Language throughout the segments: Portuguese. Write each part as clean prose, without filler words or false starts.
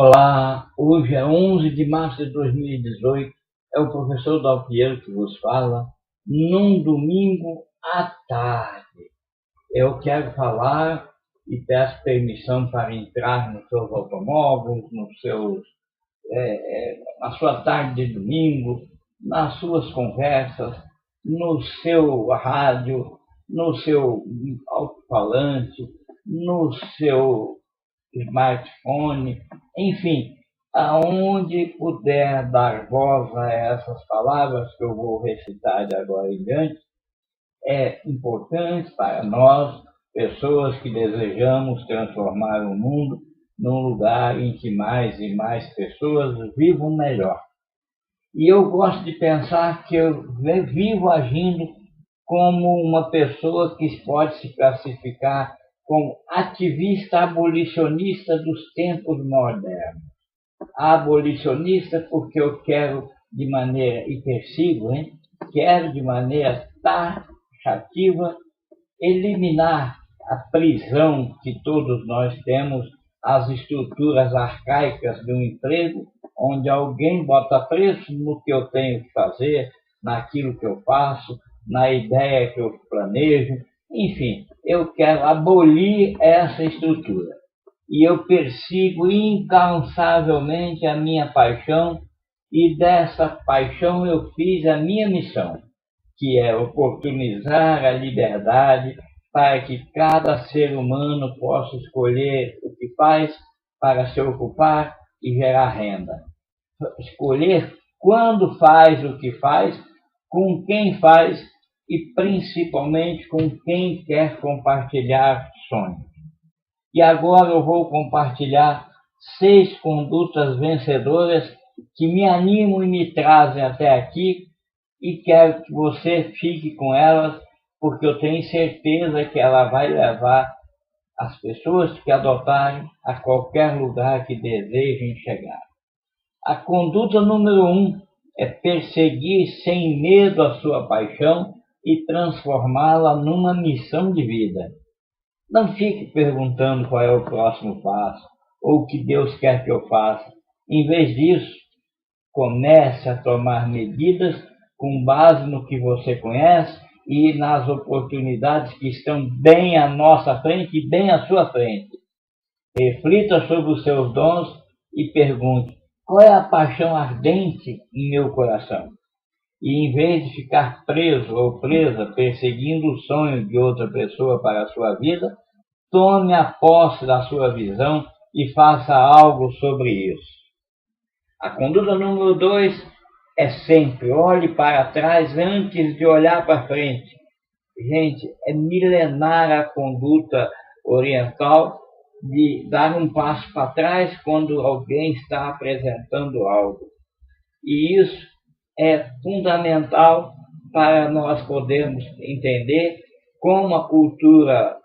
Olá, hoje é 11 de março de 2018, é o professor Dalpiero que vos fala, num domingo à tarde. Eu quero falar e peço permissão para entrar nos seus automóveis, na sua tarde de domingo, nas suas conversas, no seu rádio, no seu alto-falante, no seu smartphone, enfim, aonde puder dar voz a essas palavras que eu vou recitar de agora em diante, é importante para nós, pessoas que desejamos transformar o mundo num lugar em que mais e mais pessoas vivam melhor. E eu gosto de pensar que eu vivo agindo como uma pessoa que pode se classificar como ativista abolicionista dos tempos modernos. Abolicionista porque eu quero de maneira, e persigo, quero de maneira taxativa eliminar a prisão que todos nós temos às estruturas arcaicas de um emprego, onde alguém bota preço no que eu tenho que fazer, naquilo que eu faço, na ideia que eu planejo, enfim, eu quero abolir essa estrutura. E eu persigo incansavelmente a minha paixão, e dessa paixão eu fiz a minha missão, que é oportunizar a liberdade para que cada ser humano possa escolher o que faz para se ocupar e gerar renda. Escolher quando faz o que faz, com quem faz e principalmente com quem quer compartilhar sonhos. E agora eu vou compartilhar 6 condutas vencedoras que me animam e me trazem até aqui, e quero que você fique com elas, porque eu tenho certeza que ela vai levar as pessoas que adotarem a qualquer lugar que desejem chegar. A conduta número 1 é perseguir sem medo a sua paixão e transformá-la numa missão de vida. Não fique perguntando qual é o próximo passo ou o que Deus quer que eu faça. Em vez disso, comece a tomar medidas com base no que você conhece e nas oportunidades que estão bem à nossa frente e bem à sua frente. Reflita sobre os seus dons e pergunte: qual é a paixão ardente em meu coração? E em vez de ficar preso ou presa perseguindo o sonho de outra pessoa para a sua vida, tome a posse da sua visão e faça algo sobre isso. A conduta número 2 é sempre olhe para trás antes de olhar para frente. Gente, é milenar a conduta oriental de dar um passo para trás quando alguém está apresentando algo. E isso é fundamental para nós podermos entender como a cultura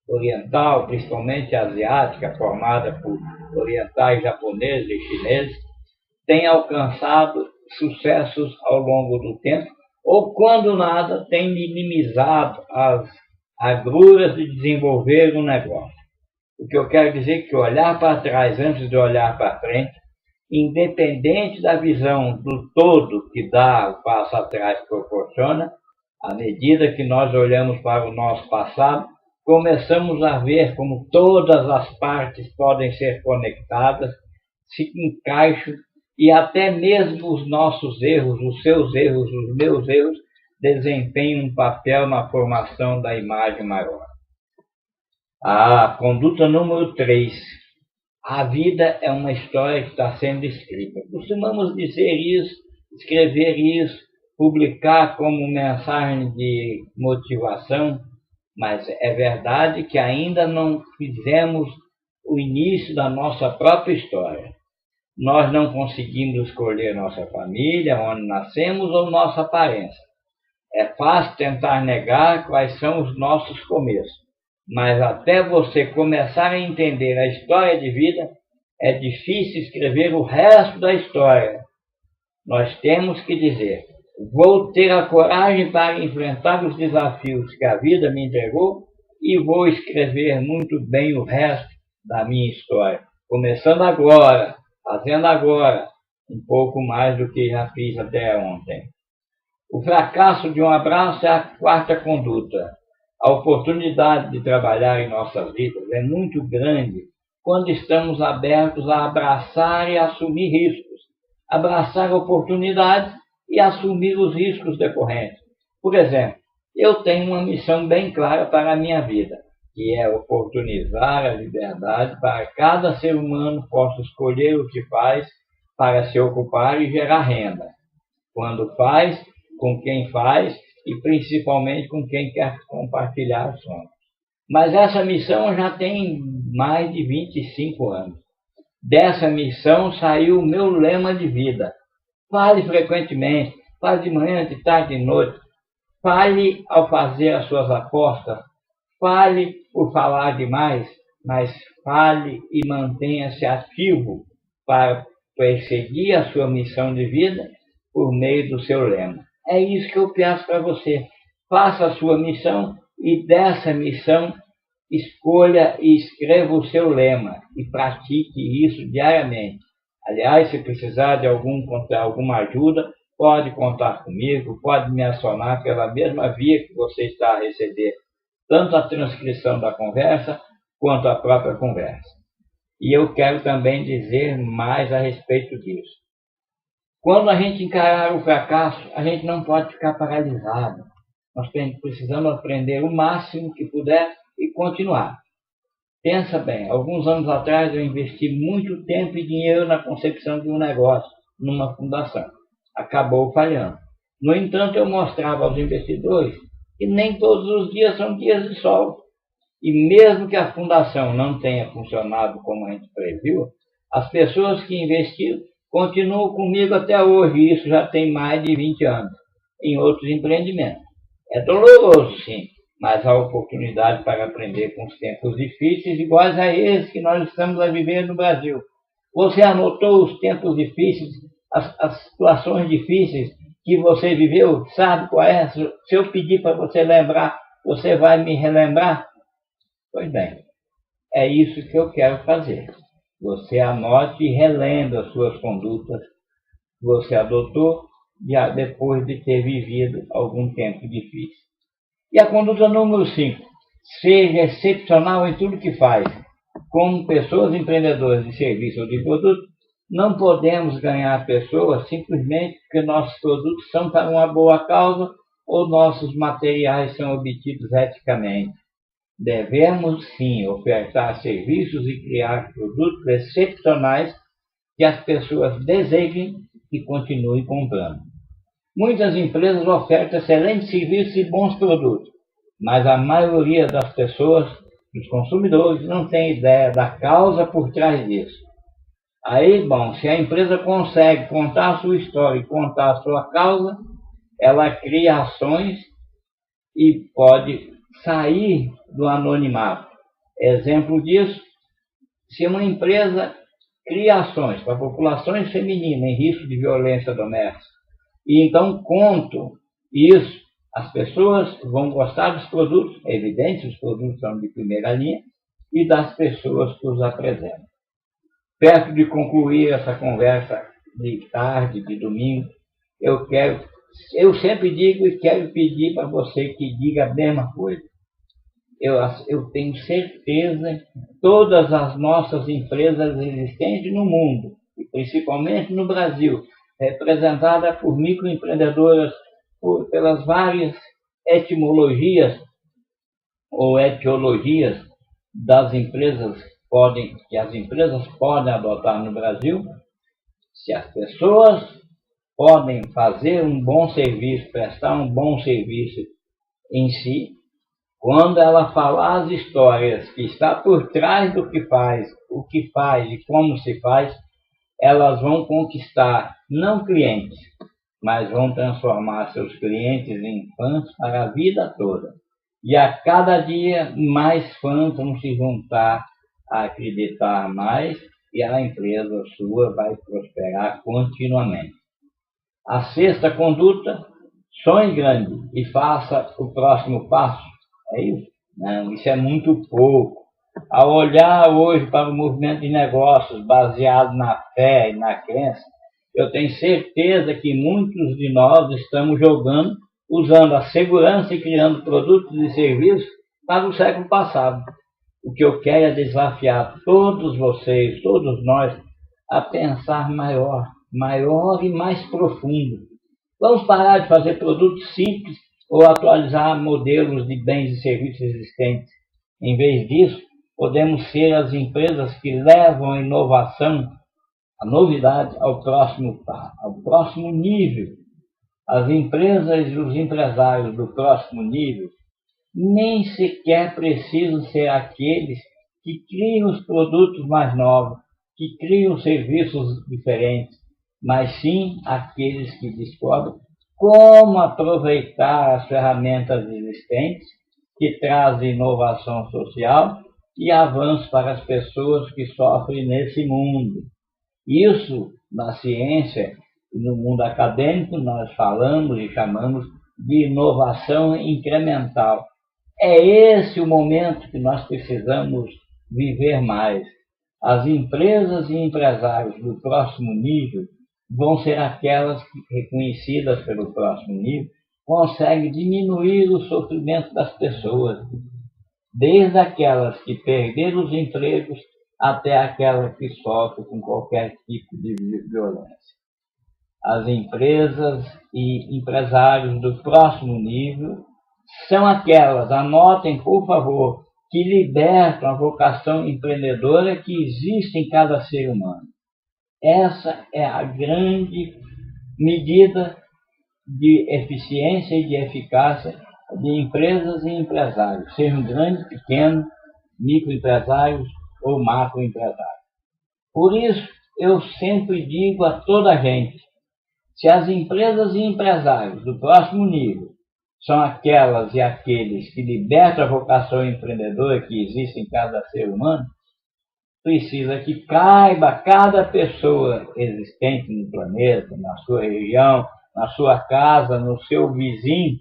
oriental, principalmente asiática, formada por orientais, japoneses e chineses, tem alcançado sucessos ao longo do tempo, ou quando nada, tem minimizado as agruras de desenvolver um negócio. O que eu quero dizer é que olhar para trás antes de olhar para frente, independente da visão do todo que dá o passo atrás proporciona, à medida que nós olhamos para o nosso passado, começamos a ver como todas as partes podem ser conectadas, se encaixam, e até mesmo os nossos erros, os seus erros, os meus erros, desempenham um papel na formação da imagem maior. A conduta número 3. A vida é uma história que está sendo escrita. Costumamos dizer isso, escrever isso, publicar como mensagem de motivação, mas é verdade que ainda não fizemos o início da nossa própria história. Nós não conseguimos escolher nossa família, onde nascemos ou nossa aparência. É fácil tentar negar quais são os nossos começos, mas até você começar a entender a história de vida, é difícil escrever o resto da história. Nós temos que dizer: vou ter a coragem para enfrentar os desafios que a vida me entregou e vou escrever muito bem o resto da minha história. começando agora, fazendo agora, um pouco mais do que já fiz até ontem. O fracasso de um abraço é a quarta conduta. A oportunidade de trabalhar em nossas vidas é muito grande quando estamos abertos a abraçar e assumir riscos, abraçar oportunidades e assumir os riscos decorrentes. Por exemplo, eu tenho uma missão bem clara para a minha vida, que é oportunizar a liberdade para cada ser humano possa escolher o que faz para se ocupar e gerar renda. Quando faz, com quem faz e principalmente com quem quer compartilhar sonhos. Mas essa missão já tem mais de 25 anos. Dessa missão saiu o meu lema de vida. Fale frequentemente, fale de manhã, de tarde, de noite. Fale ao fazer as suas apostas. Fale por falar demais, mas fale e mantenha-se ativo para perseguir a sua missão de vida por meio do seu lema. É isso que eu peço para você. Faça a sua missão e dessa missão escolha e escreva o seu lema e pratique isso diariamente. Aliás, se precisar de alguma ajuda, pode contar comigo, pode me acionar pela mesma via que você está a receber, tanto a transcrição da conversa quanto a própria conversa. E eu quero também dizer mais a respeito disso. Quando a gente encarar o fracasso, a gente não pode ficar paralisado. Nós precisamos aprender o máximo que puder e continuar. Pensa bem, alguns anos atrás eu investi muito tempo e dinheiro na concepção de um negócio, numa fundação. Acabou falhando. No entanto, eu mostrava aos investidores que nem todos os dias são dias de sol. E mesmo que a fundação não tenha funcionado como a gente previu, as pessoas que investiram continuam comigo até hoje, e isso já tem mais de 20 anos, em outros empreendimentos. É doloroso, sim, mas há oportunidade para aprender com os tempos difíceis, iguais a esses que nós estamos a viver no Brasil. Você anotou os tempos difíceis, as situações difíceis que você viveu? Sabe qual é? Se eu pedir para você lembrar, você vai me relembrar? Pois bem, é isso que eu quero fazer. Você anote e relembre as suas condutas que você adotou depois de ter vivido algum tempo difícil. E a conduta número 5. Seja excepcional em tudo que faz. Como pessoas empreendedoras de serviço ou de produto, não podemos ganhar pessoas simplesmente porque nossos produtos são para uma boa causa ou nossos materiais são obtidos eticamente. Devemos, sim, ofertar serviços e criar produtos excepcionais que as pessoas desejem e continuem comprando. Muitas empresas ofertam excelentes serviços e bons produtos, mas a maioria das pessoas, dos consumidores, não tem ideia da causa por trás disso. Aí, bom, se a empresa consegue contar a sua história e contar a sua causa, ela cria ações e pode sair do anonimato. Exemplo disso, se uma empresa cria ações para populações femininas em risco de violência doméstica, e então conto isso, as pessoas vão gostar dos produtos, é evidente, os produtos são de primeira linha, e das pessoas que os apresentam. Perto de concluir essa conversa de tarde, de domingo, eu sempre digo e quero pedir para você que diga a mesma coisa. Eu tenho certeza que todas as nossas empresas existentes no mundo, e principalmente no Brasil, representadas por microempreendedoras, pelas várias etimologias ou etiologias das empresas que as empresas podem adotar no Brasil, se as pessoas podem fazer um bom serviço, prestar um bom serviço em si, quando ela falar as histórias que está por trás do que faz, o que faz e como se faz, elas vão conquistar não clientes, mas vão transformar seus clientes em fãs para a vida toda. E a cada dia mais fãs vão se juntar a acreditar mais e a empresa sua vai prosperar continuamente. A sexta conduta, sonhe grande e faça o próximo passo. É isso? Não, isso é muito pouco. Ao olhar hoje para o movimento de negócios baseado na fé e na crença, eu tenho certeza que muitos de nós estamos jogando, usando a segurança e criando produtos e serviços para o século passado. O que eu quero é desafiar todos vocês, todos nós, a pensar maior, maior e mais profundo. Vamos parar de fazer produtos simples ou atualizar modelos de bens e serviços existentes. Em vez disso, podemos ser as empresas que levam a inovação, a novidade ao próximo nível. As empresas e os empresários do próximo nível nem sequer precisam ser aqueles que criam os produtos mais novos, que criam serviços diferentes, mas sim aqueles que descobrem como aproveitar as ferramentas existentes que trazem inovação social e avanço para as pessoas que sofrem nesse mundo. Isso, na ciência e no mundo acadêmico, nós falamos e chamamos de inovação incremental. É esse o momento que nós precisamos viver mais. As empresas e empresários do próximo nível vão ser aquelas que, reconhecidas pelo próximo nível, conseguem diminuir o sofrimento das pessoas, desde aquelas que perderam os empregos até aquelas que sofrem com qualquer tipo de violência. As empresas e empresários do próximo nível são aquelas, anotem por favor, que libertam a vocação empreendedora que existe em cada ser humano. Essa é a grande medida de eficiência e de eficácia de empresas e empresários, sejam grandes, pequenos, microempresários ou macroempresários. Por isso, eu sempre digo a toda a gente, se as empresas e empresários do próximo nível são aquelas e aqueles que libertam a vocação empreendedora que existe em cada ser humano, precisa que caiba a cada pessoa existente no planeta, na sua região, na sua casa, no seu vizinho,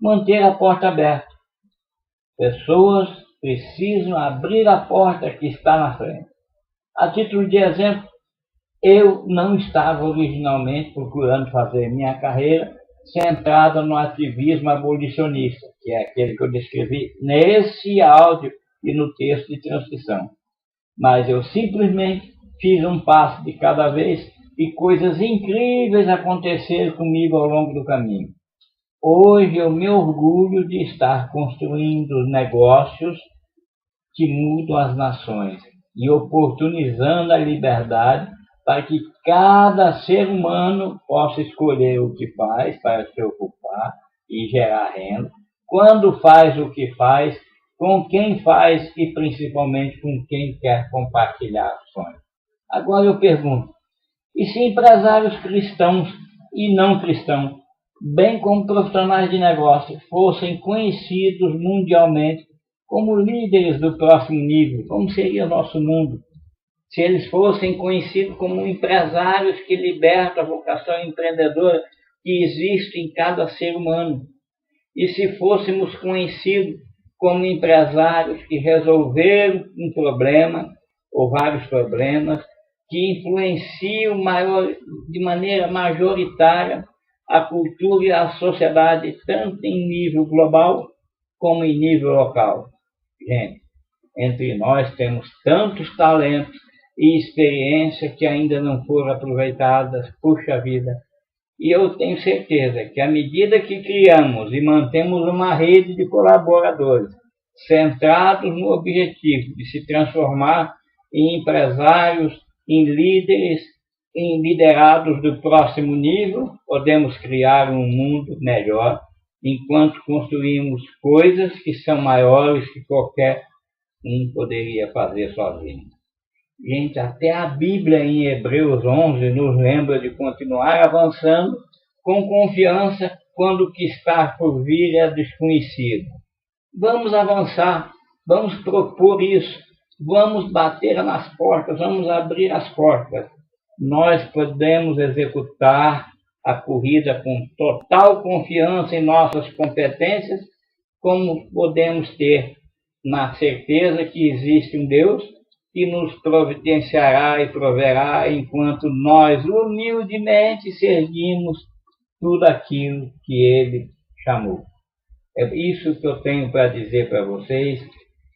manter a porta aberta. Pessoas precisam abrir a porta que está na frente. A título de exemplo, eu não estava originalmente procurando fazer minha carreira centrada no ativismo abolicionista, que é aquele que eu descrevi nesse áudio e no texto de transcrição. Mas eu simplesmente fiz um passo de cada vez e coisas incríveis aconteceram comigo ao longo do caminho. Hoje eu me orgulho de estar construindo negócios que mudam as nações e oportunizando a liberdade para que cada ser humano possa escolher o que faz para se ocupar e gerar renda, quando faz o que faz, com quem faz e principalmente com quem quer compartilhar o sonho. Agora eu pergunto, e se empresários cristãos e não cristãos, bem como profissionais de negócio, fossem conhecidos mundialmente como líderes do próximo nível, como seria o nosso mundo? Se eles fossem conhecidos como empresários que libertam a vocação empreendedora que existe em cada ser humano. E se fôssemos conhecidos como empresários que resolveram um problema, ou vários problemas, que influenciam de maneira majoritária a cultura e a sociedade, tanto em nível global como em nível local. Gente, entre nós temos tantos talentos e experiência que ainda não foram aproveitadas, puxa vida. E eu tenho certeza que à medida que criamos e mantemos uma rede de colaboradores centrados no objetivo de se transformar em empresários, em líderes, em liderados do próximo nível, podemos criar um mundo melhor enquanto construímos coisas que são maiores que qualquer um poderia fazer sozinho. Gente, até a Bíblia em Hebreus 11 nos lembra de continuar avançando com confiança quando o que está por vir é desconhecido. Vamos avançar, vamos propor isso, vamos bater nas portas, vamos abrir as portas. Nós podemos executar a corrida com total confiança em nossas competências, como podemos ter na certeza que existe um Deus que nos providenciará e proverá enquanto nós humildemente servimos tudo aquilo que Ele chamou. É isso que eu tenho para dizer para vocês.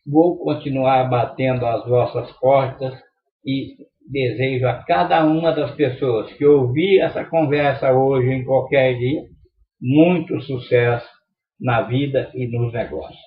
Vou continuar batendo às vossas portas e desejo a cada uma das pessoas que ouvir essa conversa hoje, em qualquer dia, muito sucesso na vida e nos negócios.